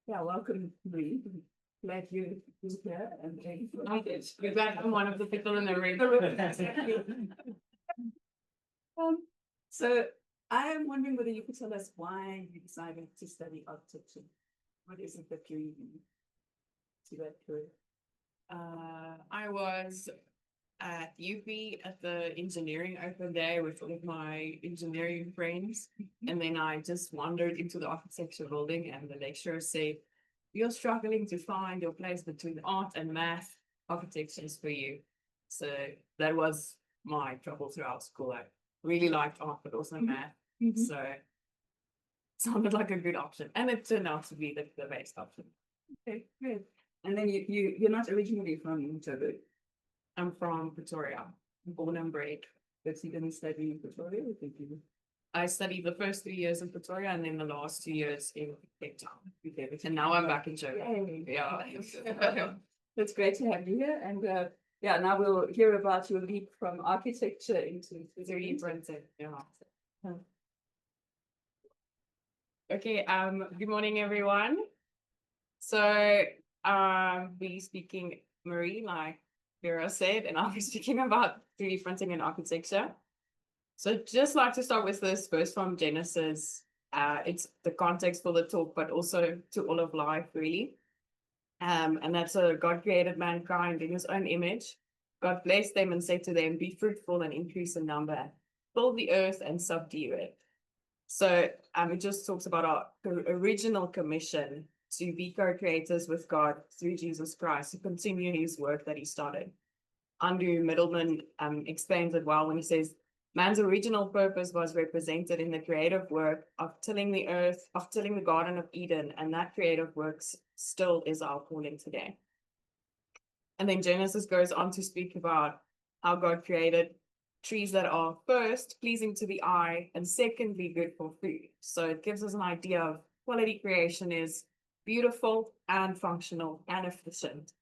Yeah, welcome, Bree. Glad you're here and thanks. You're glad I'm one of the people in the room. Um, so I am wondering whether you could tell us why you decided to study architecture. What is it that you to that career? I was at UP at the engineering open day with all of my engineering friends. And then I just wandered into the architecture building and the lecturer said, "You're struggling to find your place between art and math. Architecture is for you." So that was my trouble throughout school. I really liked art, but also math. So it sounded like a good option. And it turned out to be the best option. Okay, good. And then you're not originally from Joburg, I'm from Pretoria, born and bred. but you didn't study in Pretoria, or did you? I studied the first 3 years in Pretoria and then the last 2 years in Cape Town. Okay, And now I'm back in Joburg. Yay. Yeah. It's great to have you here. And yeah, now we'll hear about your leap from architecture into 3D printing. Yeah. Oh. Okay, good morning everyone. So be speaking Marie, like Vera said, and I'll be speaking about 3D printing and architecture. So just like to start with this verse from Genesis. It's the context for the talk, but also to all of life, really. And that's God created mankind in his own image. God blessed them and said to them, "Be fruitful and increase in number, fill the earth and subdue it." So it just talks about our original commission to be co-creators with God through Jesus Christ, to continue his work that he started. Andrew Middleman explains it well when he says, "Man's original purpose was represented in the creative work of tilling the earth, of tilling the Garden of Eden, and that creative work still is our calling today." And then Genesis goes on to speak about how God created trees that are first pleasing to the eye and secondly good for food. So it gives us an idea of quality creation is beautiful and functional and efficient.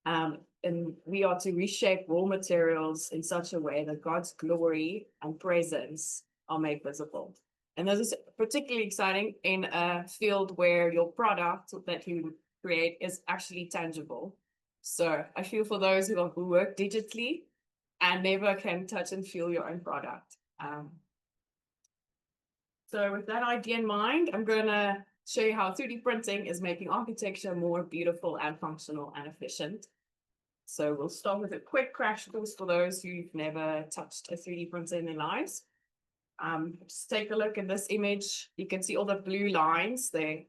And we are to reshape raw materials in such a way that God's glory and presence are made visible. And this is particularly exciting in a field where your product that you create is actually tangible. So I feel for those who work digitally and never can touch and feel your own product. So with that idea in mind, I'm going to show you how 3D printing is making architecture more beautiful and functional and efficient. So we'll start with a quick crash course for those who've never touched a 3D printer in their lives. Just take a look at this image. You can see all the blue lines there.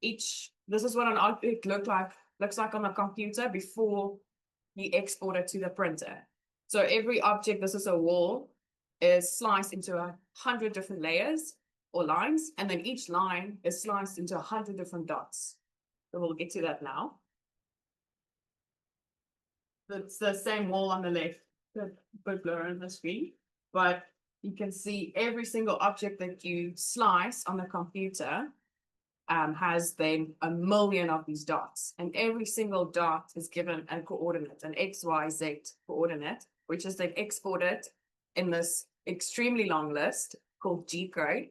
This is what an object looks like on a computer before you export it to the printer. So every object, this is a wall, is sliced into 100 different layers or lines, and then each line is sliced into 100 different dots. So we'll get to that now. It's the same wall on the left, the bit blur on the screen, but you can see every single object that you slice on the computer has then 1 million of these dots, and every single dot is given a coordinate, an XYZ coordinate, which is then exported in this extremely long list called G code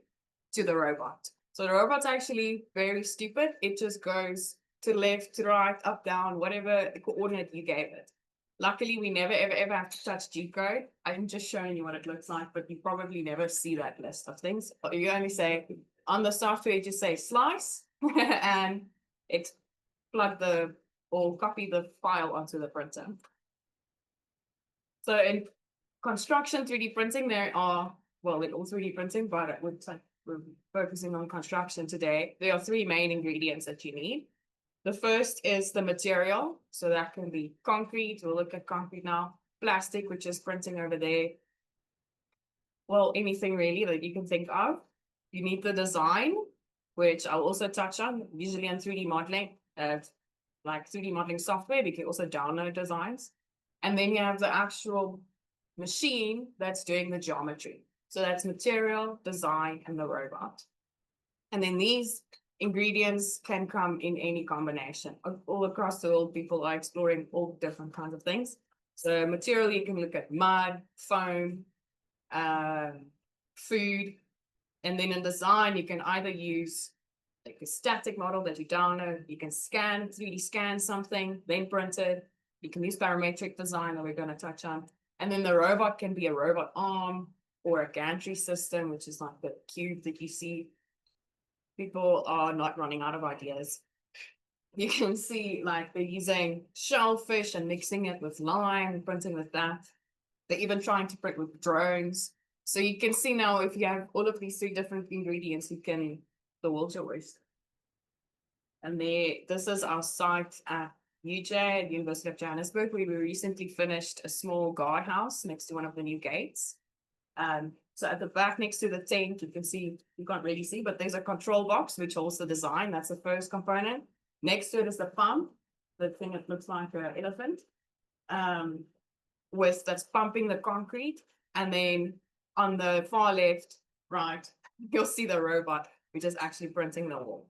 to the robot. So the robot's actually very stupid. It just goes to left, to right, up, down, whatever the coordinate you gave it. Luckily, we never, ever have to touch G code. I'm just showing you what it looks like, but you probably never see that list of things. You only say, on the software, you just say slice and or copy the file onto the printer. So in construction 3D printing, there are, well, in all 3D printing, but we're focusing on construction today. There are 3 main ingredients that you need. The first is the material. So that can be concrete. We'll look at concrete now. Plastic, which is printing over there. Well, anything really that you can think of. You need the design, which I'll also touch on, usually on 3D modeling, like 3D modeling software. We can also download designs. And then you have the actual machine that's doing the geometry. So that's material, design, and the robot. And then these ingredients can come in any combination. All across the world, people are exploring all different kinds of things. So material, you can look at mud, foam, food. And then in design, you can either use like a static model that you download. You can scan, 3D scan something, then print it. You can use parametric design that we're going to touch on. And then the robot can be a robot arm or a gantry system, which is like the cube that you see. People are not running out of ideas. You can see like they're using shellfish and mixing it with lime, printing with that. They're even trying to print with drones. So you can see now if you have all of these 3 different ingredients, you can, the world's your oyster. And this is our site at UJ, at University of Johannesburg. We recently finished a small guardhouse next to one of the new gates. So at the back next to the tent, you can see, you can't really see, but there's a control box which holds the design. That's the first component. Next to it is the pump, the thing that looks like an elephant, that's pumping the concrete. And then on the far left, right, you'll see the robot, which is actually printing the wall.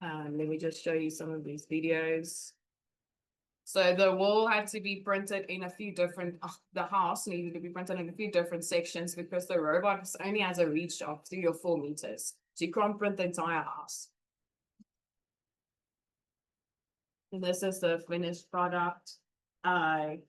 Let me just show you some of these videos. So the wall had to be printed in a few different, the house needed to be printed in a few different sections because the robot only has a reach of 3 or 4 meters. So you can't print the entire house. And this is the finished product. I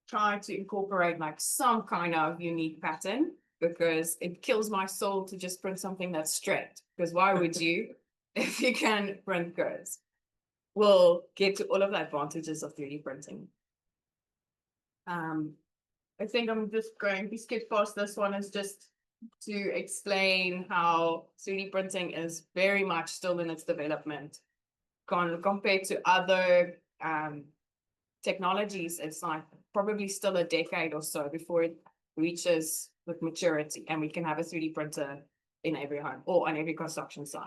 tried to incorporate like some kind of unique pattern because it kills my soul to just print something that's straight. Because why would you if you can print curves? We'll get to all of the advantages of 3D printing. I think I'm just going to skip past this one is just to explain how 3D printing is very much still in its development. Compared to other technologies, it's like probably still a decade or so before it reaches with maturity and we can have a 3D printer in every home or on every construction site.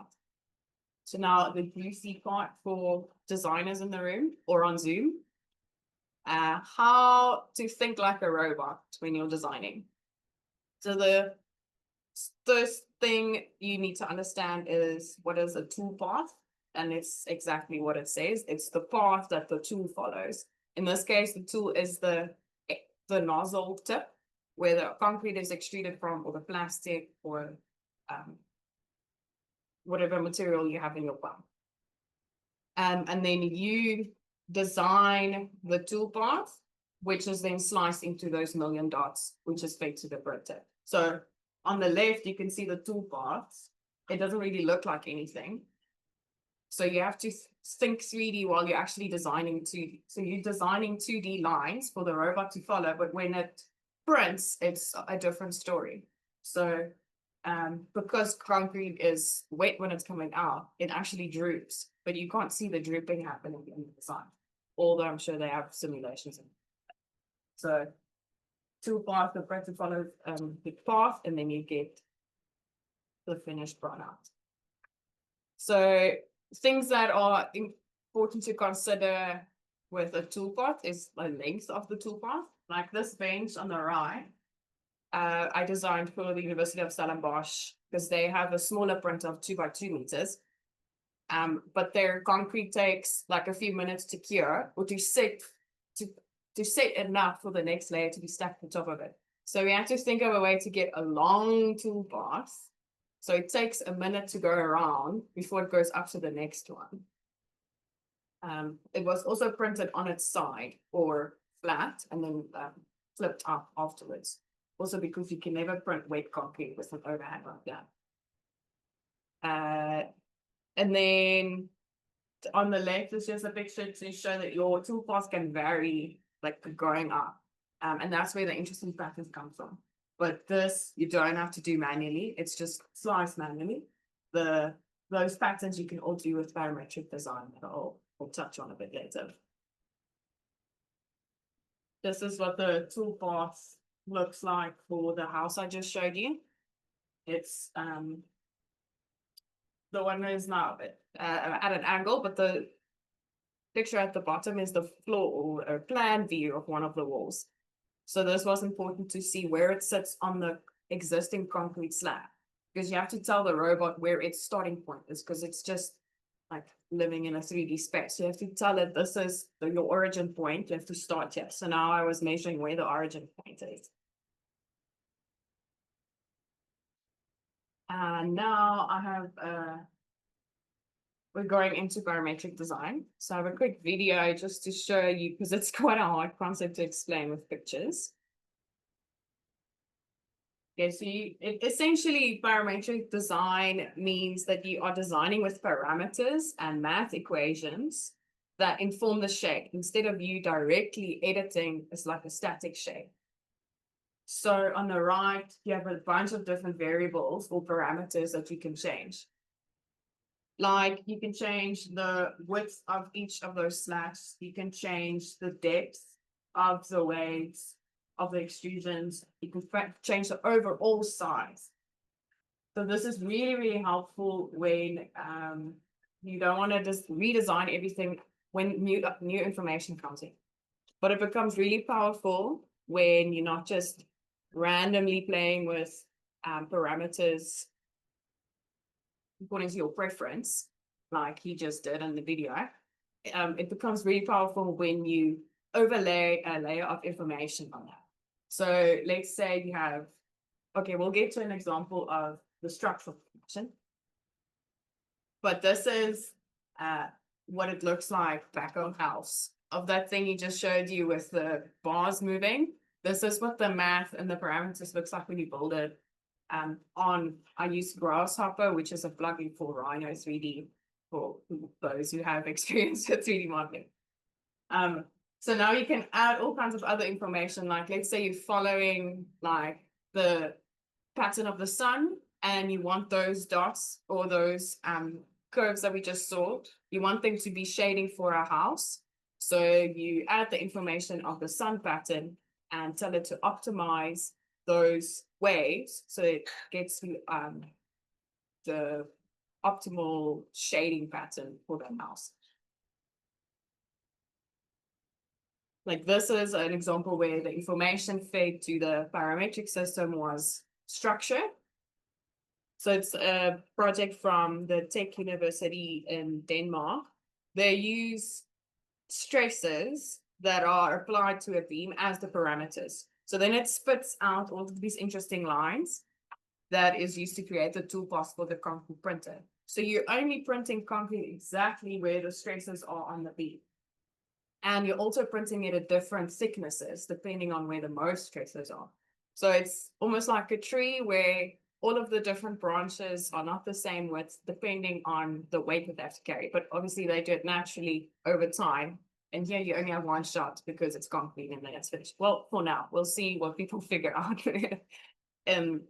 So now the juicy part for designers in the room or on Zoom, how to think like a robot when you're designing. So the first thing you need to understand is what is a tool path, and it's exactly what it says. It's the path that the tool follows. In this case, the tool is the nozzle tip where the concrete is extruded from, or the plastic, or whatever material you have in your pump. And then you design the tool path, which is then sliced into those million dots, which is fed to the printer. So on the left, you can see the tool paths. It doesn't really look like anything. So you have to think 3D while you're actually designing 2D. So you're designing 2D lines for the robot to follow, but when it prints, it's a different story. So because concrete is wet when it's coming out, it actually droops, but you can't see the drooping happening in the design, although I'm sure they have simulations. So tool path, the printer follows the path, and then you get the finished product. So things that are important to consider with a tool path is the length of the tool path. Like this bench on the right, I designed for the University of Stellenbosch because they have a smaller print of 2 by 2 meters. But their concrete takes like a few minutes to cure or to set enough for the next layer to be stacked on top of it. So we have to think of a way to get a long tool path. So it takes a minute to go around before it goes up to the next one. It was also printed on its side or flat and then flipped up afterwards. Also because you can never print wet concrete with an overhang like that. And then on the left is just a picture to show that your tool path can vary, like going up. And that's where the interesting patterns come from. But this, you don't have to do manually. It's just sliced manually. Those patterns you can all do with parametric design that we'll touch on a bit later. This is what the tool path looks like for the house I just showed you. It's the one is now at an angle, but the picture at the bottom is the floor or plan view of one of the walls. So this was important to see where it sits on the existing concrete slab, because you have to tell the robot where its starting point is, because it's just like living in a 3D space. You have to tell it this is your origin point. You have to start here. So now I was measuring where the origin point is. And now we're going into parametric design. So I have a quick video just to show you, because it's quite a hard concept to explain with pictures. Okay, so essentially parametric design means that you are designing with parameters and math equations that inform the shape instead of you directly editing as like a static shape. So on the right, you have a bunch of different variables or parameters that you can change. Like you can change the width of each of those slats. You can change the depth of the waves of the extrusions. You can change the overall size. So this is really, really helpful when you don't want to just redesign everything when new information comes in. But it becomes really powerful when you're not just randomly playing with parameters according to your preference, like he just did in the video. It becomes really powerful when you overlay a layer of information on that. So let's say you have, okay, we'll get to an example of the structural function. But this is what it looks like back on house of that thing he just showed you with the bars moving. This is what the math and the parameters looks like when you build it. I use Grasshopper, which is a plugin for Rhino 3D for those who have experience with 3D modeling. So now you can add all kinds of other information, like let's say you're following like the pattern of the sun and you want those dots or those curves that we just saw, you want them to be shading for a house. So you add the information of the sun pattern and tell it to optimize those waves so it gets the optimal shading pattern for that house. Like this is an example where the information fed to the parametric system was structure. So it's a project from the Tech University in Denmark. They use stresses that are applied to a beam as the parameters. So then it spits out all of these interesting lines that is used to create the toolpath for the concrete printer. So you're only printing concrete exactly where the stresses are on the beam. And you're also printing it at different thicknesses, depending on where the most stresses are. So it's almost like a tree where all of the different branches are not the same width, depending on the weight that they have to carry. But obviously they do it naturally over time. And here you only have one shot because it's concrete and then it's finished. Well, for now, we'll see what people figure out in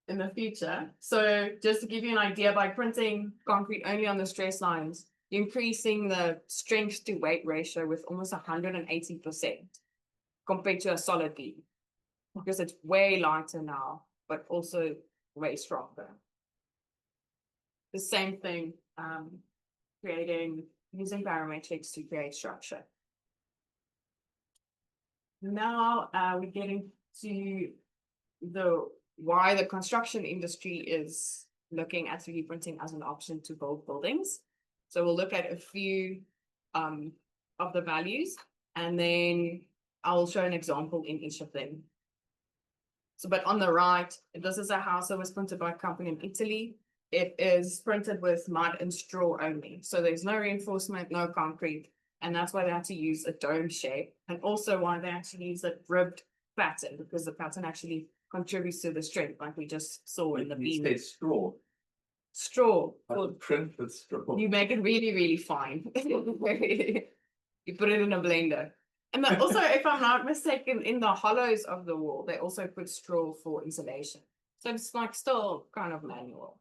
the future. So just to give you an idea, by printing concrete only on the stress lines, you're increasing the strength to weight ratio with almost 180% compared to a solid beam, because it's way lighter now, but also way stronger. The same thing, using parametrics to create structure. Now we're getting to why the construction industry is looking at 3D printing as an option to build buildings. So we'll look at a few of the values, and then I'll show an example in each of them. So, but on the right, this is a house that was printed by a company in Italy. It is printed with mud and straw only. So there's no reinforcement, no concrete. And that's why they had to use a dome shape. And also why they actually use a ribbed pattern, because the pattern actually contributes to the strength, like we just saw in the beam. You say straw. Straw. Print with straw. You make it really, really fine. You put it in a blender. And also, if I'm not mistaken, in the hollows of the wall, they also put straw for insulation. So it's like still kind of manual.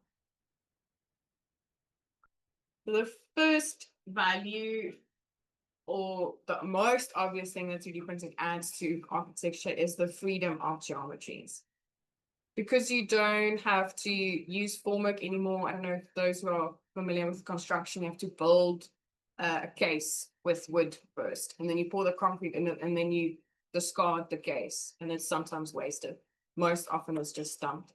The first value, or the most obvious thing that 3D printing adds to architecture, is the freedom of geometries. Because you don't have to use formwork anymore. I don't know if those who are familiar with construction, you have to build a case with wood first, and then you pour the concrete in it, and then you discard the case, and it's sometimes wasted. Most often it's just dumped.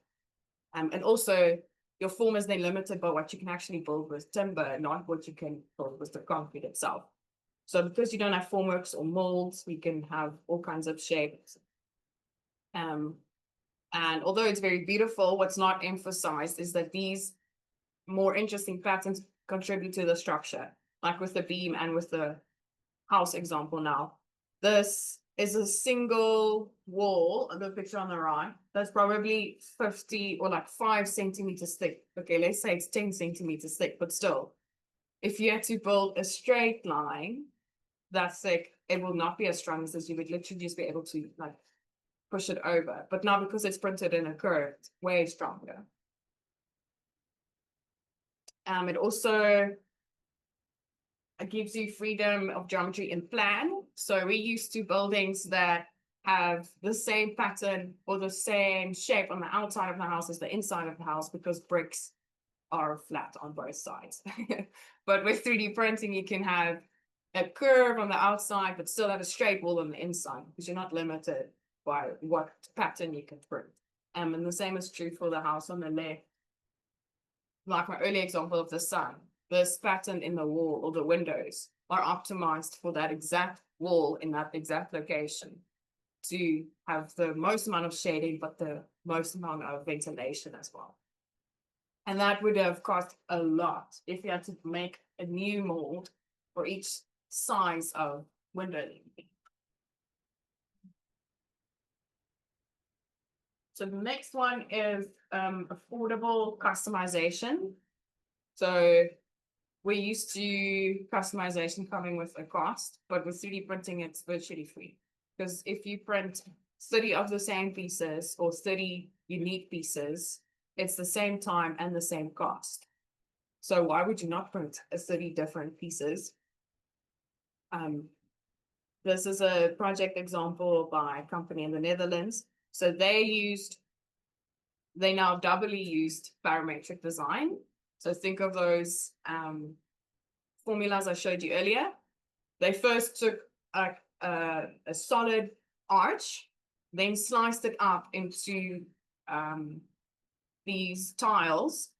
And also your form is then limited by what you can actually build with timber, not what you can build with the concrete itself. So because you don't have formworks or molds, we can have all kinds of shapes. And although it's very beautiful, what's not emphasized is that these more interesting patterns contribute to the structure, like with the beam and with the house example now. This is a single wall, the picture on the right, that's probably 50 or like 5 centimeters thick. Okay, let's say it's 10 centimeters thick, but still, if you had to build a straight line that thick, it will not be as strong as this. You would literally just be able to like push it over. But now because it's printed in a curve, it's way stronger. It also gives you freedom of geometry and plan. So we're used to buildings that have the same pattern or the same shape on the outside of the house as the inside of the house because bricks are flat on both sides. But with 3D printing, you can have a curve on the outside, but still have a straight wall on the inside because you're not limited by what pattern you can print. And the same is true for the house on the left. Like my early example of the sun, this pattern in the wall or the windows are optimized for that exact wall in that exact location to have the most amount of shading, but the most amount of ventilation as well. And that would have cost a lot if you had to make a new mold for each size of window. So the next one is affordable customization. So we're used to customization coming with a cost, but with 3D printing, it's virtually free. Because if you print 30 of the same pieces or 30 unique pieces, it's the same time and the same cost. So why would you not print 30 different pieces? This is a project example by a company in the Netherlands. So they now doubly used parametric design. So think of those formulas I showed you earlier. They first took a solid arch, then sliced it up into these tiles.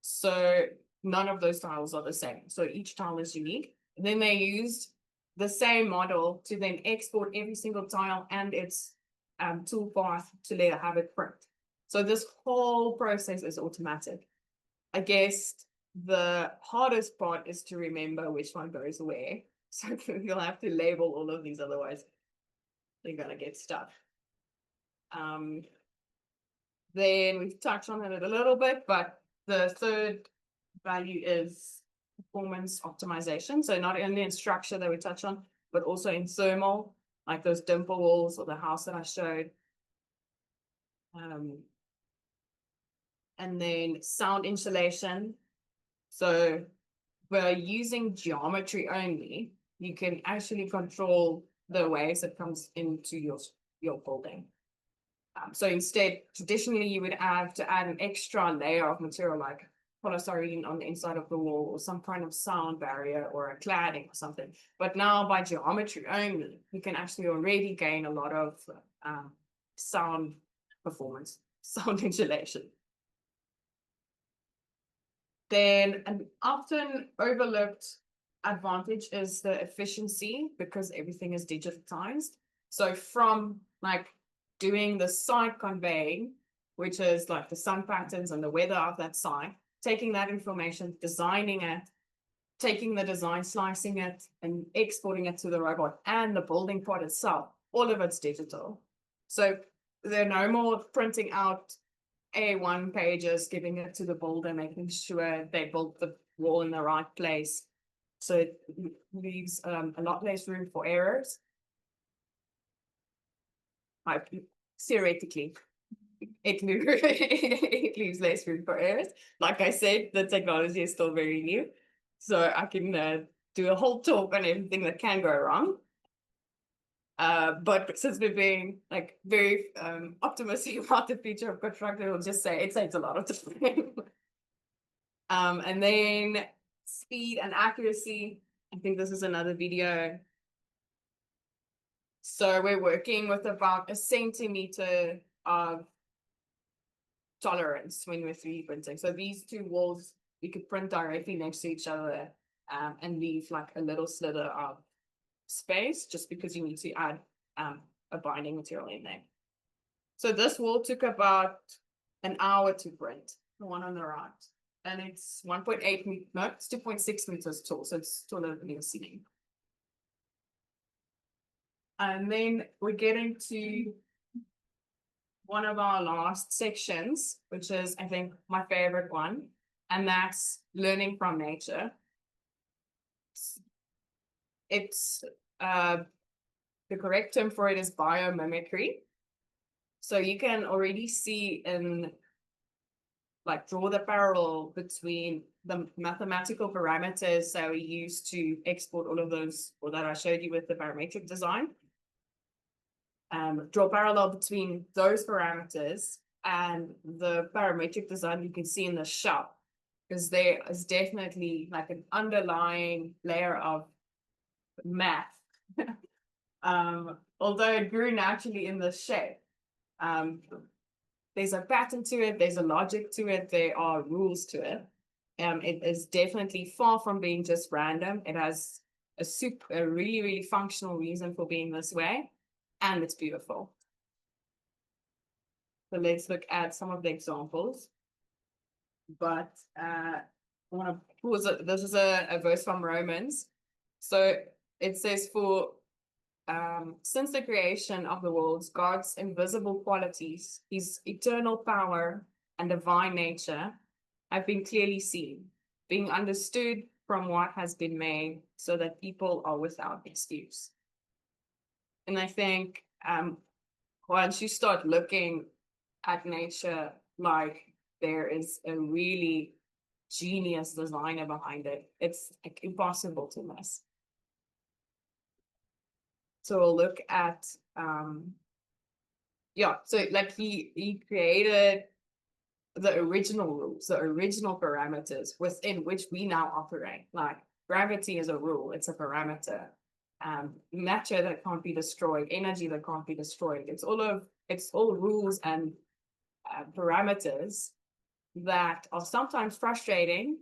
So none of those tiles are the same. So each tile is unique. And then they used the same model to then export every single tile and its toolpath to later have it print. So this whole process is automatic. I guess the hardest part is to remember which one goes where. So you'll have to label all of these, otherwise you're gonna get stuck. Then we've touched on it a little bit, but the third value is performance optimization. So not only in structure that we touch on, but also in thermal, like those dimple walls or the house that I showed. And then sound insulation. So we're using geometry only. You can actually control the waves that comes into your building. So instead, traditionally, you would have to add an extra layer of material like polystyrene on the inside of the wall or some kind of sound barrier or a cladding or something. But now by geometry only, you can actually already gain a lot of sound performance, sound insulation. Then an often overlooked advantage is the efficiency because everything is digitized. So from like doing the site conveying, which is like the sun patterns and the weather of that site, taking that information, designing it, taking the design, slicing it, and exporting it to the robot and the building part itself, all of it's digital. So there are no more printing out A1 pages, giving it to the builder, making sure they built the wall in the right place. So it leaves a lot less room for errors. Theoretically, it leaves less room for errors. Like I said, the technology is still very new. So I can do a whole talk on everything that can go wrong. But since we're being like very optimistic about the future of construction, we'll just say it saves a lot of time. And then speed and accuracy. I think this is another video. So we're working with about 1 centimeter of tolerance when we're 3D printing. So these two walls, we could print directly next to each other and leave like a little slither of space just because you need to add a binding material in there. So this wall took about an hour to print, the one on the right. And it's 1.8 meters, no, it's 2.6 meters tall, so it's taller than your ceiling. And then we're getting to one of our last sections, which is, I think, my favorite one, and that's learning from nature. It's the correct term for it is biomimicry. So you can already see in, like, draw the parallel between the mathematical parameters that we use to export all of those, or that I showed you with the parametric design. Draw parallel between those parameters and the parametric design you can see in the shell, because there is definitely like an underlying layer of math. Although it grew naturally in the shape. There's a pattern to it, there's a logic to it, there are rules to it. It is definitely far from being just random. It has a really, really functional reason for being this way, and it's beautiful. So let's look at some of the examples. But I want to pause it. This is a verse from Romans. So it says, for since the creation of the worlds, God's invisible qualities, his eternal power and divine nature have been clearly seen, being understood from what has been made, so that people are without excuse. And I think once you start looking at nature, like, there is a really genius designer behind it, it's like impossible to miss. So we'll look at, yeah, so like he created the original rules, the original parameters within which we now operate. Like, gravity is a rule, it's a parameter. Matter that can't be destroyed, energy that can't be destroyed. It's all rules and parameters that are sometimes frustrating,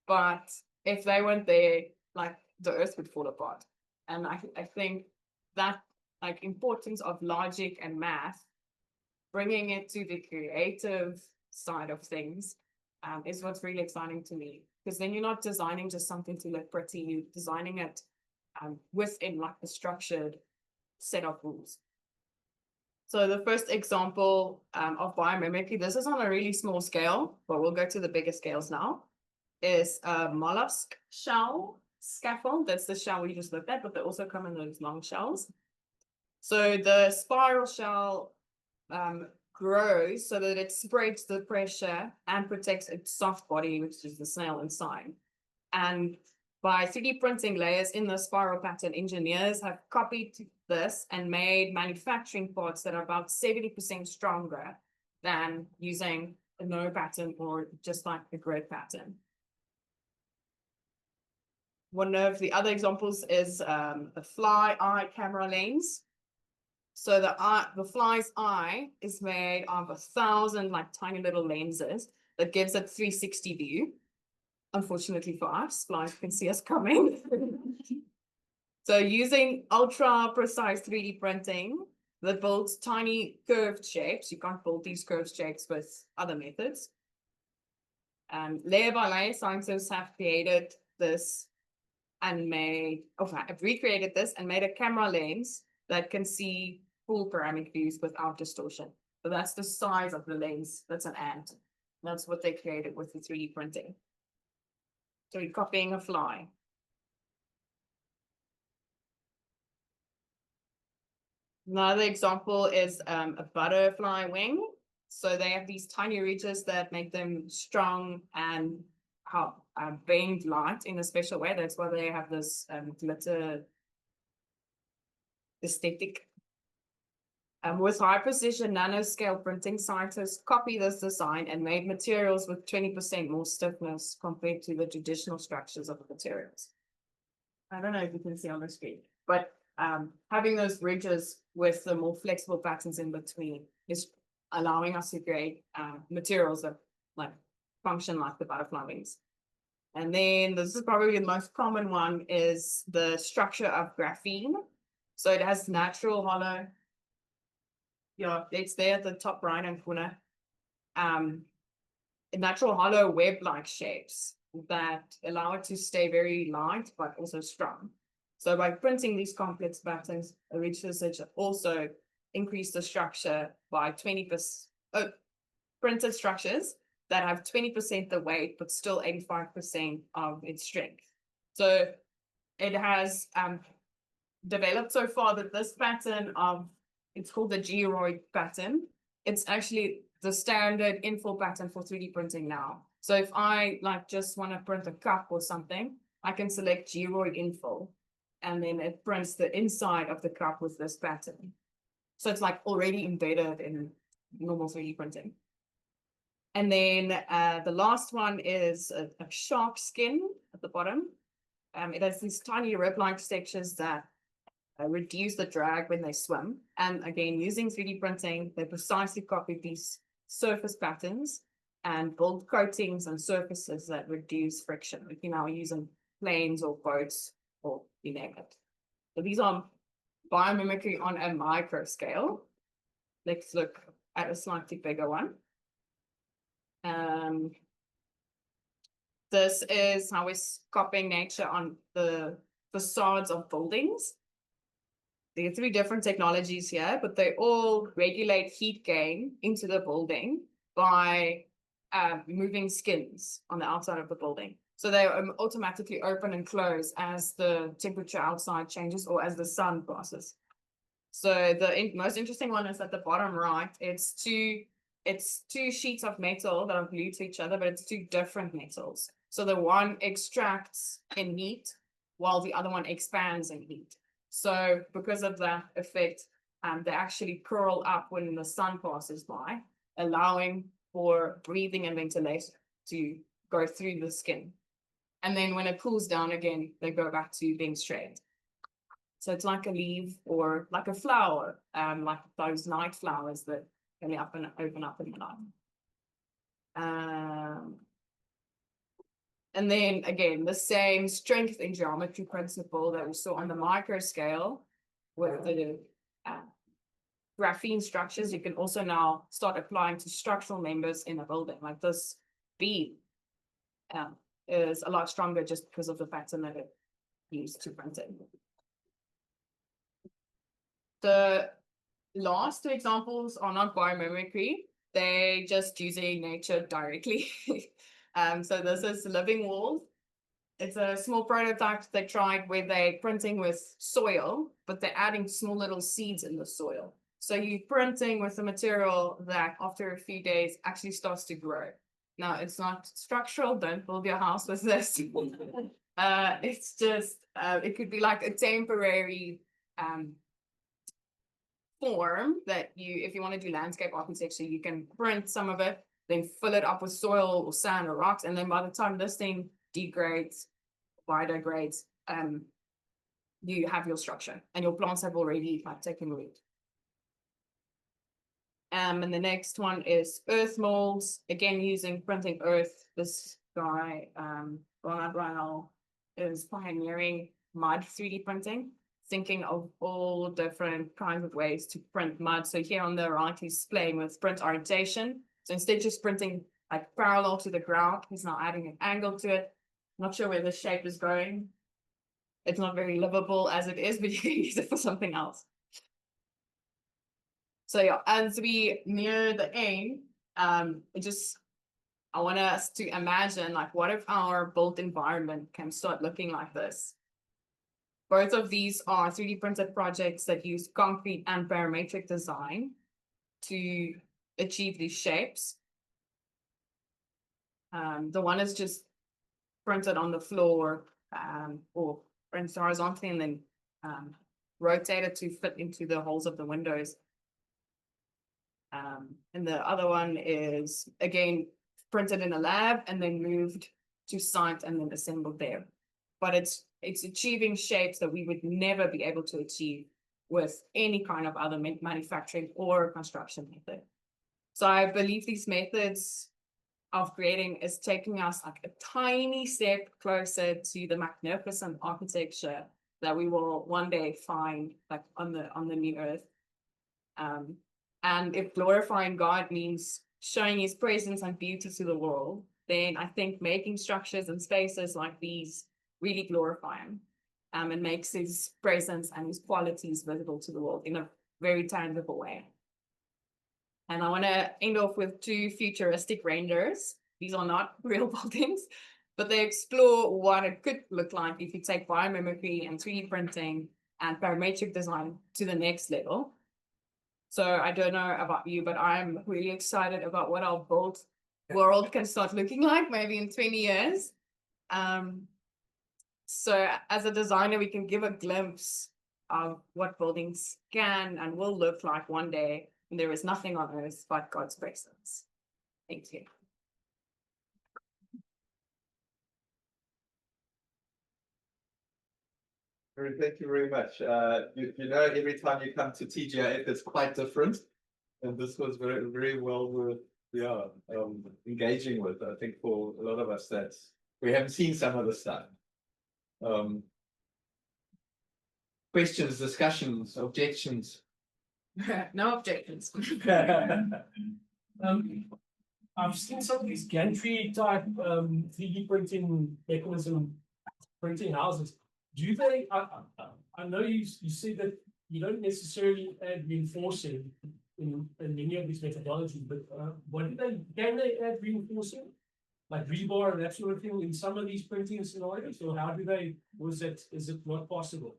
but if they weren't there, like, the earth would fall apart. And I think that, like, importance of logic and math, bringing it to the creative side of things, is what's really exciting to me. Because then you're not designing just something to look pretty, you're designing it within, like, a structured set of rules. So the first example of biomimicry, this is on a really small scale, but we'll go to the bigger scales now, is a mollusk shell scaffold. That's the shell we just looked at, but they also come in those long shells. So the spiral shell grows so that it spreads the pressure and protects its soft body, which is the snail inside. And by 3D printing layers in the spiral pattern, engineers have copied this and made manufacturing parts that are about 70% stronger than using a no pattern or just like a grid pattern. One of the other examples is the fly eye camera lens. So the fly's eye is made of 1,000 like tiny little lenses that gives it 360 view. Unfortunately for us, flies can see us coming. So using ultra precise 3D printing that builds tiny curved shapes, you can't build these curved shapes with other methods. Layer by layer, scientists have created this and recreated this and made a camera lens that can see full panoramic views without distortion. So that's the size of the lens. That's an ant. That's what they created with the 3D printing. So we're copying a fly. Another example is a butterfly wing. So they have these tiny ridges that make them strong and bend light in a special way. That's why they have this glitter aesthetic. With high precision nanoscale printing, scientists copied this design and made materials with 20% more stiffness compared to the traditional structures of the materials. I don't know if you can see on the screen, but having those ridges with the more flexible patterns in between is allowing us to create materials that like function like the butterfly wings. And then this is probably the most common one, is the structure of graphene. So it has natural hollow Yeah, it's there at the top right hand corner. Natural hollow web-like shapes that allow it to stay very light but also strong. So by printing these complex patterns, researchers also increase the structure by 20%. Printed structures that have 20% the weight but still 85% of its strength. So it has developed so far that this pattern of, it's called the georoid pattern. It's actually the standard infill pattern for 3D printing now. So if I like just want to print a cup or something, I can select georoid infill, and then it prints the inside of the cup with this pattern. So it's like already embedded in normal 3D printing. And then the last one is a shark skin at the bottom. It has these tiny rib-like sections that reduce the drag when they swim. And again, using 3D printing, they precisely copy these surface patterns and build coatings and surfaces that reduce friction. If you're now using planes or boats or you name it. So these are biomimicry on a micro scale. Let's look at a slightly bigger one. This is how we're copying nature on the facades of buildings. There are 3 different technologies here, but they all regulate heat gain into the building by moving skins on the outside of the building. So they automatically open and close as the temperature outside changes or as the sun passes. So the most interesting one is at the bottom right. It's two sheets of metal that are glued to each other, but it's 2 different metals. So the one extracts in heat while the other one expands in heat. So because of that effect, they actually curl up when the sun passes by, allowing for breathing and ventilation to go through the skin. And then when it cools down again, they go back to being straight. So it's like a leaf or like a flower, like those night flowers that only open up in the night. And then again, the same strength in geometry principle that we saw on the micro scale with the graphene structures, you can also now start applying to structural members in a building. Like this beam is a lot stronger just because of the pattern that it used to print it. The last 2 examples are not biomimicry. They're just using nature directly. So this is living walls. It's a small prototype they tried where they're printing with soil, but they're adding small little seeds in the soil. So you're printing with a material that after a few days actually starts to grow. Now, it's not structural. Don't build your house with this. It's just, it could be like a temporary form that if you want to do landscape architecture, you can print some of it, then fill it up with soil or sand or rocks. And then by the time this thing degrades, biodegrades, you have your structure and your plants have already taken root. And the next one is earth molds, again, using printing earth. This guy, Ronald Ryle, is pioneering mud 3D printing, thinking of all different kinds of ways to print mud. So here on the right, he's playing with print orientation. So instead of just printing like parallel to the ground, he's now adding an angle to it. Not sure where the shape is going. It's not very livable as it is, but you can use it for something else. So yeah, as we near the end, I want us to imagine, like, what if our built environment can start looking like this? Both of these are 3D printed projects that use concrete and parametric design to achieve these shapes. The one is just printed on the floor or printed horizontally and then rotated to fit into the holes of the windows. And the other one is, again, printed in a lab and then moved to site and then assembled there. But it's achieving shapes that we would never be able to achieve with any kind of other manufacturing or construction method. So I believe these methods of creating is taking us like a tiny step closer to the magnificent architecture that we will one day find like on the new earth. And if glorifying God means showing his presence and beauty to the world, then I think making structures and spaces like these really glorify him, and makes his presence and his qualities visible to the world in a very tangible way. And I want to end off with two futuristic renders. These are not real buildings, but they explore what it could look like if you take biomimicry and 3D printing and parametric design to the next level. So I don't know about you, but I'm really excited about what our built world can start looking like maybe in 20 years. So as a designer, we can give a glimpse of what buildings can and will look like one day when there is nothing on earth but God's presence. Thank you. Thank you very much. You know, every time you come to TGIF, it's quite different. And this was very well worth engaging with. I think for a lot of us that we haven't seen some of the stuff. Questions, discussions, objections. No objections. I've seen some of these gantry type 3D printing mechanism printing houses. Do they? I know you said that you don't necessarily add reinforcing in many of these methodologies, but what do they? Can they add reinforcing, like rebar and that sort of thing, in some of these printing scenarios, or how do they? Is it not possible?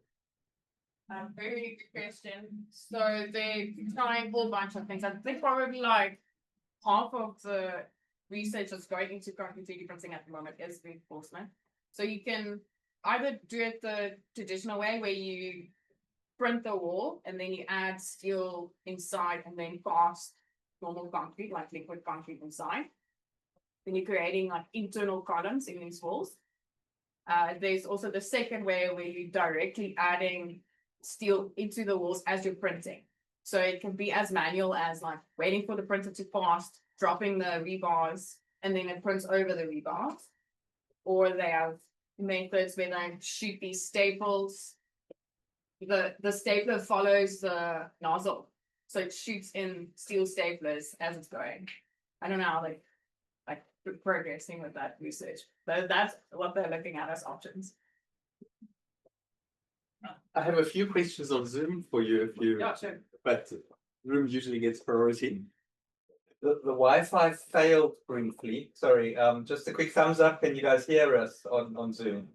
Very good question. So they try a whole bunch of things. I think probably like half of the research that's going into concrete 3D printing at the moment is reinforcement. So you can either do it the traditional way where you print the wall and then you add steel inside and then cast normal concrete, like liquid concrete inside. Then you're creating like internal columns in these walls. There's also the second way where you're directly adding steel into the walls as you're printing. So it can be as manual as like waiting for the printer to cast, dropping the rebars, and then it prints over the rebars. Or they have methods where they shoot these staples. The stapler follows the nozzle, so it shoots in steel staplers as it's going. I don't know how they like progressing with that research, but that's what they're looking at as options. I have a few questions on Zoom for you if you. Yeah, sure. But room usually gets priority. The Wi-Fi failed briefly. Sorry, just a quick thumbs up. Can you guys hear us on Zoom?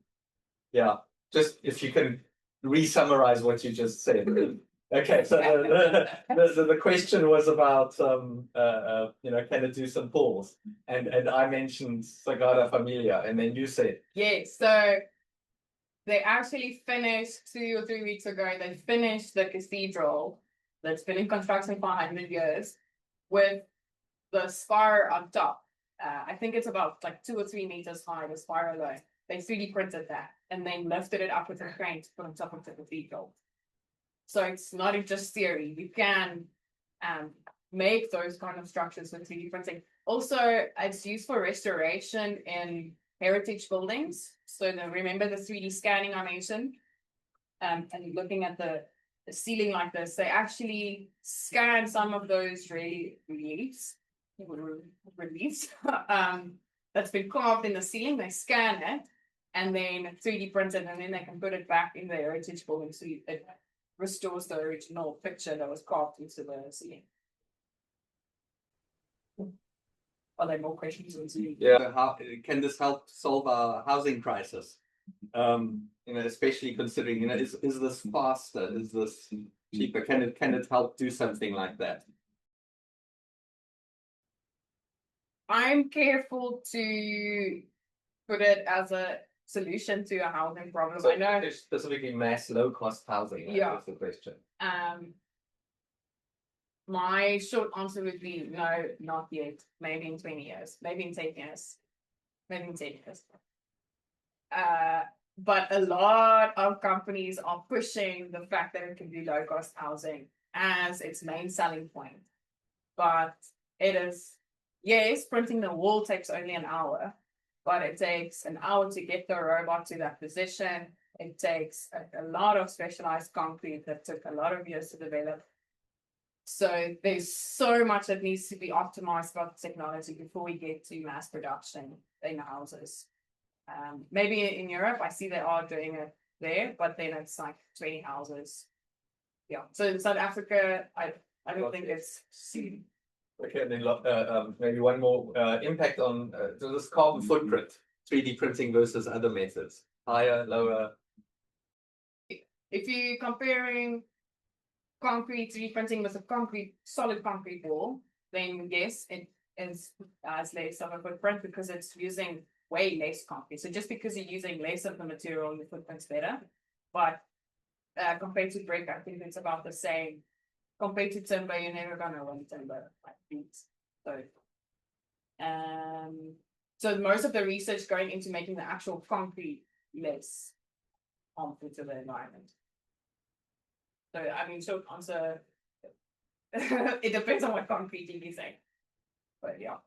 Yeah, just if you can re-summarize what you just said. Okay, so the question was about can it do some pulls? And I mentioned Sagrada Familia, and then you said yes. So they actually finished 2 or 3 weeks ago. They finished the cathedral that's been in construction for 100 years with the spire on top. I think it's about like 2 or 3 meters high, the spire alone. They 3D printed that and then lifted it up with a crane to put on top of the cathedral. So it's not just theory. You can make those kind of structures with 3D printing. Also, it's used for restoration in heritage buildings. So remember the 3D scanning I mentioned? And looking at the ceiling like this, they actually scan some of those reliefs that's been carved in the ceiling. They scan it and then 3D print it, and then they can put it back in the heritage building, so it restores the original picture that was carved into the ceiling. Are there more questions on Zoom? Yeah, how can this help solve our housing crisis? Especially considering, is this faster? Is this cheaper? Can it help do something like that? I'm careful to put it as a solution to a housing problem. So I know specifically mass low-cost housing. Yeah. That's the question. My short answer would be no, not yet. Maybe in 20 years, maybe in 10 years, maybe in 10 years. But a lot of companies are pushing the fact that it can do low-cost housing as its main selling point. But it is, yes, printing the wall takes only an hour, but it takes an hour to get the robot to that position. It takes a lot of specialized concrete that took a lot of years to develop. So there's so much that needs to be optimized about the technology before we get to mass production in houses. Maybe in Europe, I see they are doing it there, but then it's like 20 houses. Yeah. So in South Africa, I don't think it's Okay, and then maybe one more impact on so this carbon footprint, 3D printing versus other methods, higher, lower. if you're comparing concrete 3D printing with a solid concrete wall, then yes, it is as less of a footprint because it's using way less concrete. So just because you're using less of the material, your footprint's better. But compared to brick, I think it's about the same. Compared to timber, you're never gonna win timber like beats. So most of the research going into making the actual concrete less harmful to the environment. So I mean, short answer, it depends on what concrete you're using. But yeah.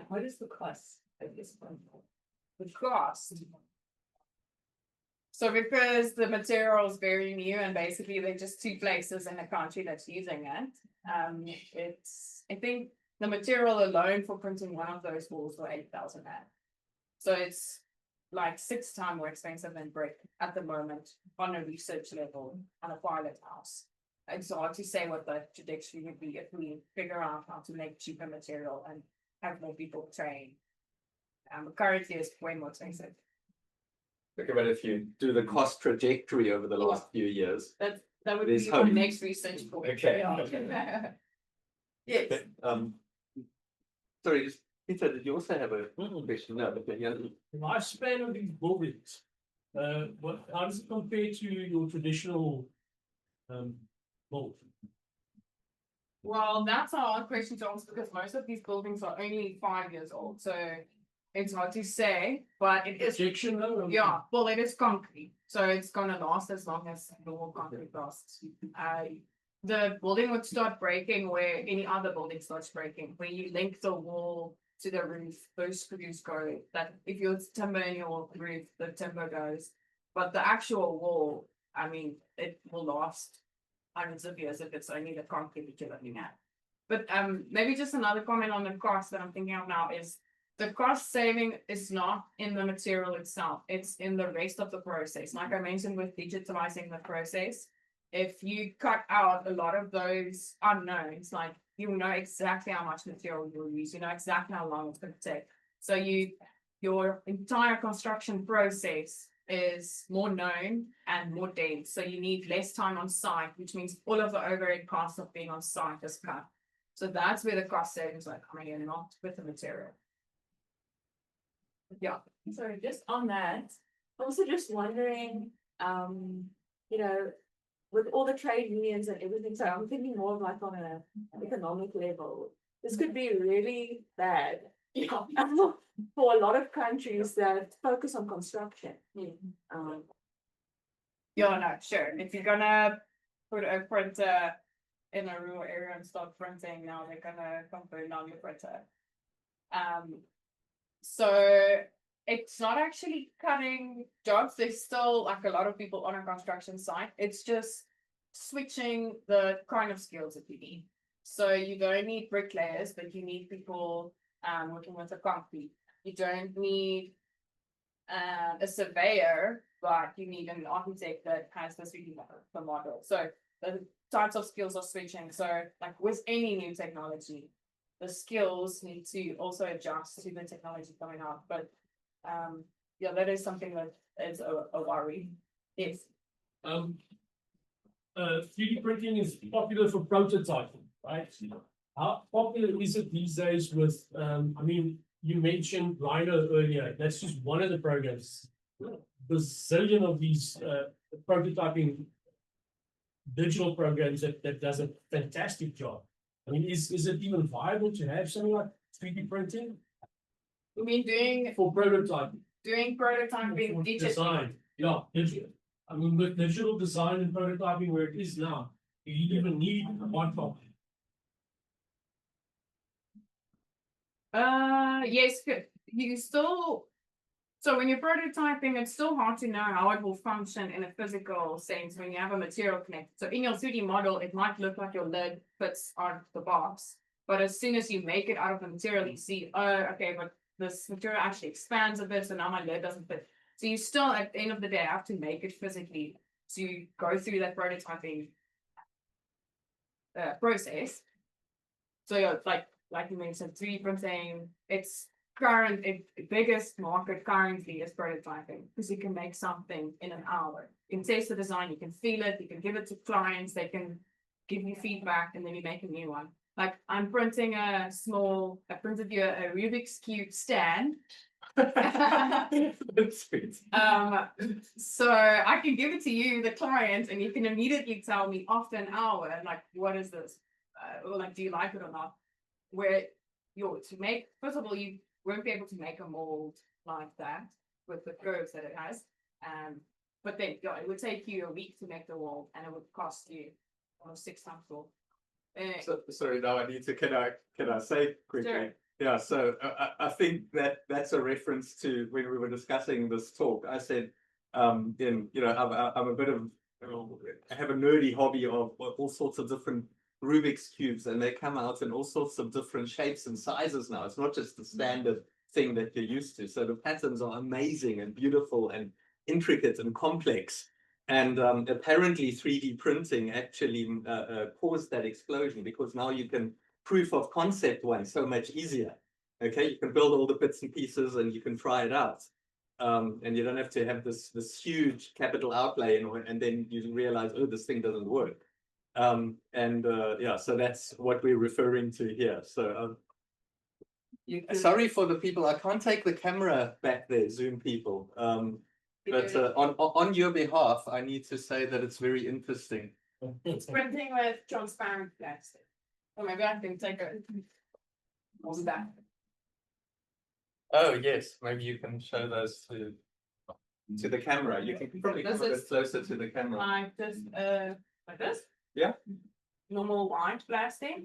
What is the cost of this one? The cost. So because the material is very new and basically they're just two places in the country that's using it, I think the material alone for printing one of those walls were 8,000 rand. So it's like 6 times more expensive than brick at the moment on a research level on a pilot house. It's hard to say what the trajectory would be if we figure out how to make cheaper material and have more people trained. Currently it's way more expensive. Okay, but if you do the cost trajectory over the last few years, That would There's be hope. my next research point. Okay. Yeah. Yes. Sorry, just Peter, did you also have a question? No, but yeah. The lifespan of these buildings, how does it compare to your traditional build? Well, that's a hard question to answer because most of these buildings are only 5 years old. So it's hard to say, but it is. Projection though? Yeah, well, it is concrete, so it's gonna last as long as normal concrete lasts. The building would start breaking where any other building starts breaking, where you link the wall to the roof, those screws go. That if you timber in your roof, the timber goes. But the actual wall, I mean, it will last hundreds of years if it's only the concrete that you're looking at. But maybe just another comment on the cost that I'm thinking of now is the cost saving is not in the material itself, it's in the rest of the process. Like I mentioned with digitalizing the process, if you cut out a lot of those unknowns, like you know exactly how much material you'll use, you know exactly how long it's going to take. So your entire construction process is more known and more dense. So you need less time on site, which means all of the overhead costs of being on site is cut. So that's where the cost savings are coming in, not with the material. Yeah. So just on that, also just wondering, with all the trade unions and everything, so I'm thinking more of like on an economic level, this could be really bad. Yeah. For a lot of countries that focus on construction. Yeah, no, sure. If you're gonna put a printer in a rural area and start printing, now they're gonna complain on your printer. So it's not actually cutting jobs. There's still like a lot of people on a construction site. It's just switching the kind of skills that you need. So you don't need bricklayers, but you need people working with the concrete. You don't need a surveyor, but you need an architect that has the 3D model. So the types of skills are switching. So like with any new technology, the skills need to also adjust to the technology coming out. But yeah, that is something that is a worry. Yes. 3D printing is popular for prototyping, right? How popular is it these days with, you mentioned Rhino earlier, that's just one of the programs. Bazillion of these prototyping digital programs that does a fantastic job. I mean, is it even viable to have something like 3D printing? You mean doing prototyping? Doing prototyping digitally? Design, yeah, digital. I mean, with digital design and prototyping where it is now, do you even need one copy? Yes, you still So when you're prototyping, it's still hard to know how it will function in a physical sense when you have a material connected. So in your 3D model, it might look like your lid fits on the box. But as soon as you make it out of the material, you see, oh, okay, but this material actually expands a bit, so now my lid doesn't fit. So you still, at the end of the day, have to make it physically to go through that prototyping process. So yeah, like you mentioned, 3D printing, its biggest market currently is prototyping, because you can make something in an hour. You can test the design, you can feel it, you can give it to clients, they can give you feedback, and then you make a new one. Like I'm printing I printed you a Rubik's Cube stand. That's sweet. So I can give it to you, the client, and you can immediately tell me after an hour, like, what is this? Or like, do you like it or not? Where first of all, you won't be able to make a mold like that with the curves that it has. But then yeah, it would take you a week to make the mold, and it would cost you almost 6 times more. So, sorry, now I need to, can I say quickly? Sure. Yeah, so I think that's a reference to when we were discussing this talk. I said, I'm a bit of, I have a nerdy hobby of all sorts of different Rubik's cubes, and they come out in all sorts of different shapes and sizes now. It's not just the standard thing that you're used to. So the patterns are amazing and beautiful and intricate and complex. And apparently 3D printing actually caused that explosion, because now you can proof of concept one so much easier. Okay, you can build all the bits and pieces and you can try it out. And you don't have to have this huge capital outlay, and then you realize, oh, this thing doesn't work. Yeah, so that's what we're referring to here. So sorry for the people, I can't take the camera back there, Zoom people. But on your behalf, I need to say that it's very interesting. It's printing with transparent plastic. Or maybe I can take a what's that? Oh yes, maybe you can show those to the camera. You can probably come a bit closer to the camera. Like this? Yeah. Normal white plastic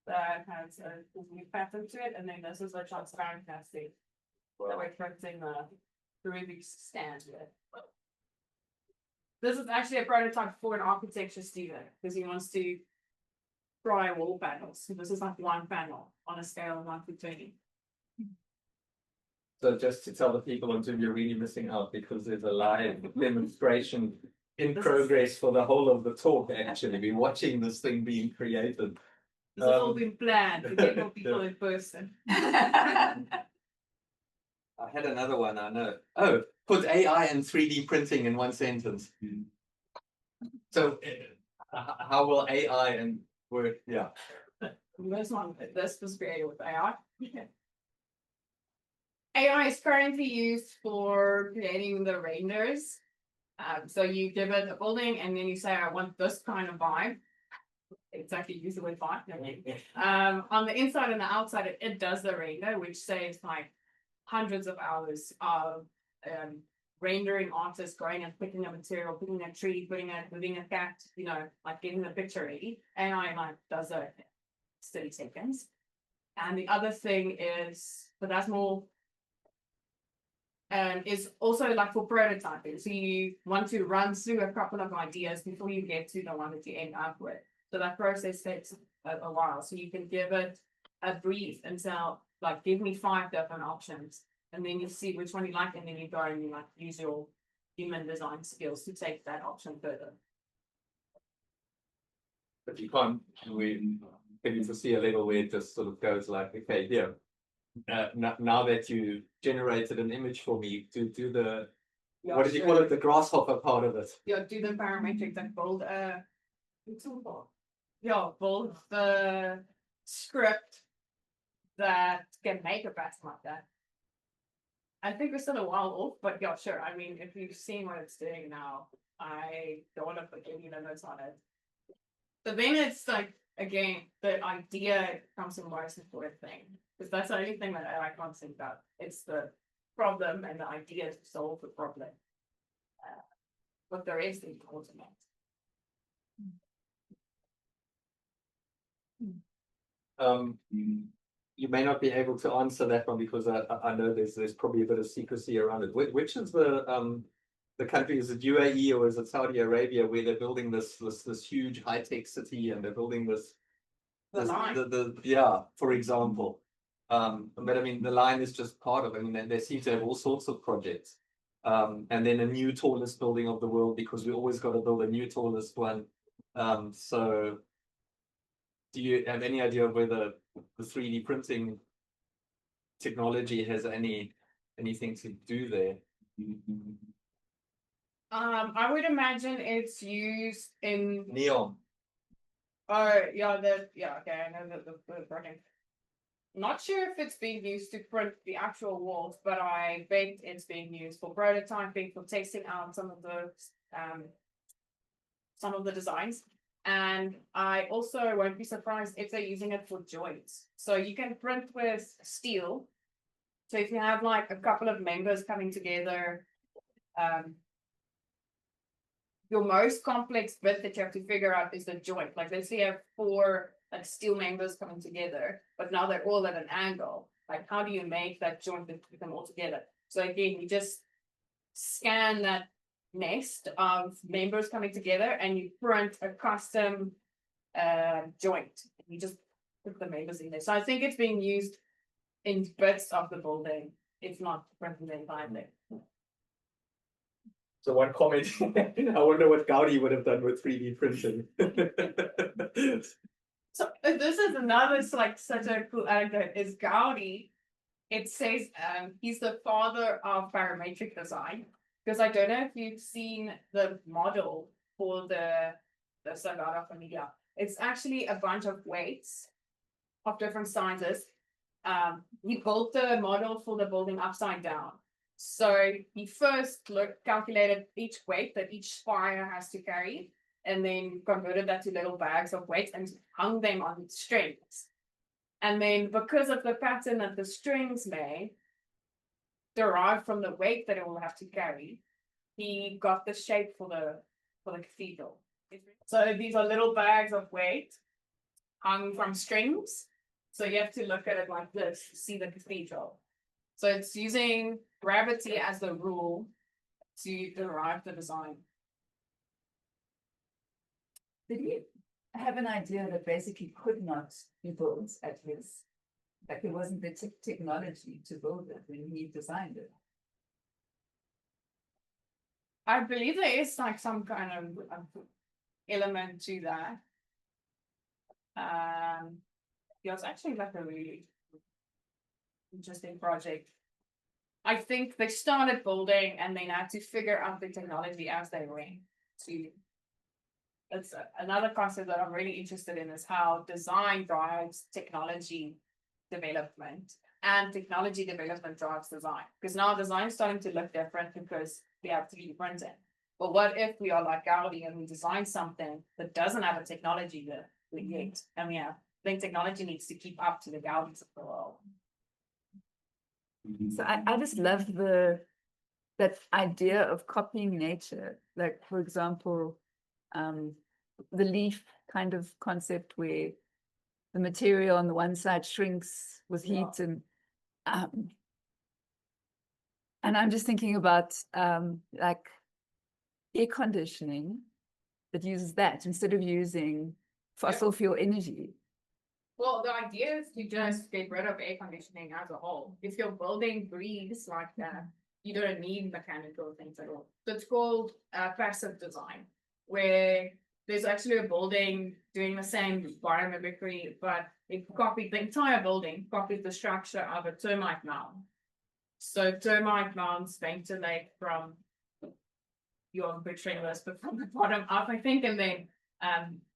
that has a new pattern to it, and then this is a transparent plastic that we're printing the Rubik's stand with. This is actually a prototype for an architecture student, because he wants to try wall panels. So this is like one panel on a scale of 1 to 20. So just to tell the people on Zoom, you're really missing out, because there's a live demonstration in progress for the whole of the talk. Actually, we're watching this thing being created. This has all been planned to get more people in person. I had another one, I know. Oh, put AI and 3D printing in one sentence. So how will AI and work? Yeah. This was created with AI. AI is currently used for creating the renders. So you give it a building and then you say, I want this kind of vibe. Exactly, use the word vibe. On the inside and the outside, it does the render, which saves like hundreds of hours of rendering artists going and picking a material, picking a tree, moving a cat, like getting the picture ready. AI like does it in 30 seconds. And the other thing is, but that's more, is also like for prototyping. So you want to run through a couple of ideas before you get to the one that you end up with. So that process takes a while. So you can give it a brief and tell, like, give me 5 different options. And then you see which one you like, and then you go and you like use your human design skills to take that option further. But you can't, can you foresee a level where it just sort of goes like, okay, here, now that you generated an image for me, to do the, Yeah, what did you call it, the grasshopper part of it? Yeah, do the parametric, like build build the script that can make a pattern like that. I think we're still a while off, but yeah, sure. I mean, if you've seen what it's doing now, I don't want to put any limits on it. But then it's like, again, the idea comes the most important thing, because that's the only thing that I can't think about. It's the problem and the idea to solve the problem. But there is the ultimate. you may not be able to answer that one because I know there's probably a bit of secrecy around it. Which is the country, is it UAE or is it Saudi Arabia, where they're building this huge high-tech city and they're building yeah, for example. But I mean the line is just part of it. I mean they seem to have all sorts of projects. And then a new tallest building of the world, because we always got to build a new tallest one. So do you have any idea of whether the 3D printing technology has anything to do there? I would imagine it's used in. Neon. Oh, yeah, okay, I know the project. Not sure if it's being used to print the actual walls, but I bet it's being used for prototyping, for testing out some of the designs. And I also won't be surprised if they're using it for joints. So you can print with steel. So if you have like a couple of members coming together, your most complex bit that you have to figure out is the joint. Like let's say you have 4 like steel members coming together, but now they're all at an angle. Like how do you make that joint that put them all together? So again, you just scan that nest of members coming together and you print a custom joint. You just put the members in there. So I think it's being used in bits of the building, if not printing the entire thing. So one comment, I wonder what Gaudi would have done with 3D printing. So this is another like such a cool anecdote is Gaudi. It says he's the father of parametric design, because I don't know if you've seen the model for the Sagrada Familia. It's actually a bunch of weights of different sizes. He built the model for the building upside down. So he first calculated each weight that each spire has to carry, and then converted that to little bags of weights and hung them on strings. And then because of the pattern that the strings made, derived from the weight that it will have to carry, he got the shape for the cathedral. So these are little bags of weight hung from strings. So you have to look at it like this to see the cathedral. So it's using gravity as the rule to derive the design. Did he have an idea that basically could not be built at his, like there wasn't the technology to build it when he designed it? I believe there is like some kind of element to that. Yeah, it's actually like a really interesting project. I think they started building and they had to figure out the technology as they went. That's another concept that I'm really interested in, is how design drives technology development, and technology development drives design. Because now design is starting to look different because we have 3D printing. But what if we are like Gaudi and we design something that doesn't have a technology yet? And we have, I think technology needs to keep up to the Gaudis of the world. So I just love that idea of copying nature. Like for example, the leaf kind of concept where the material on the one side shrinks with heat, and I'm just thinking about like air conditioning that uses that instead of using fossil fuel energy. Well, the idea is to just get rid of air conditioning as a whole. If your building breathes like that, you don't need mechanical things at all. So it's called passive design, where there's actually a building doing the same biomimicry, but it copied the entire building, copied the structure of a termite mound. So termite mounds ventilate from, you're picturing this, but from the bottom up, I think, and then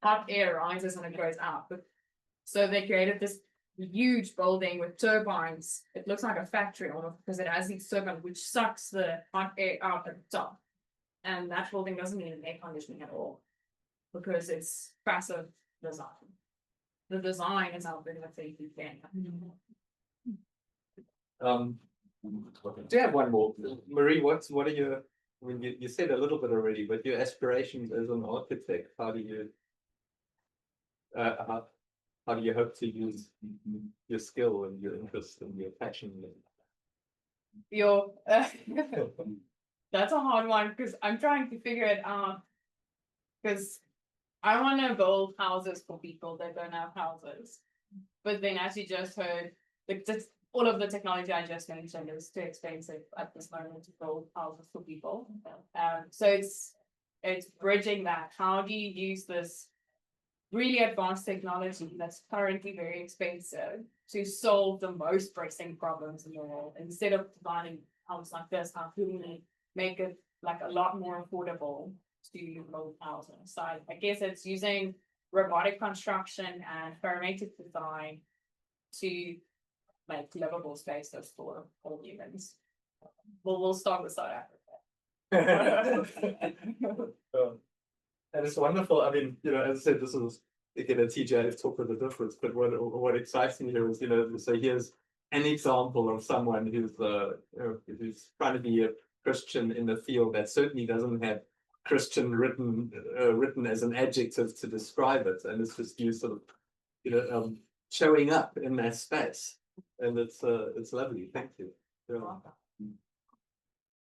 hot air rises and it goes up. So they created this huge building with turbines. It looks like a factory almost, because it has these turbines which sucks the hot air out at the top. And that building doesn't need an air conditioning at all, because it's passive design. The design is how big of a thing you can. Do you have one more? Marie, what are your, I mean, you said a little bit already, but your aspirations as an architect, how do you, how do you hope to use your skill and your interest and your passion? Your that's a hard one because I'm trying to figure it out. Because I want to build houses for people that don't have houses. But then, as you just heard, all of the technology I just mentioned is too expensive at this moment to build houses for people. So it's bridging that. How do you use this really advanced technology that's currently very expensive to solve the most pressing problems in the world? Instead of designing houses like this, how can we make it like a lot more affordable to build houses? So I guess it's using robotic construction and parametric design to make livable spaces for all humans. We'll start with South Africa. And it's wonderful. I mean, as I said, this is again a TGIF talk with a difference. But what excites me here is, so here's an example of someone who's trying to be a Christian in the field that certainly doesn't have Christian written as an adjective to describe it, and it's just you sort of showing up in that space, and it's lovely. Thank you. Yeah.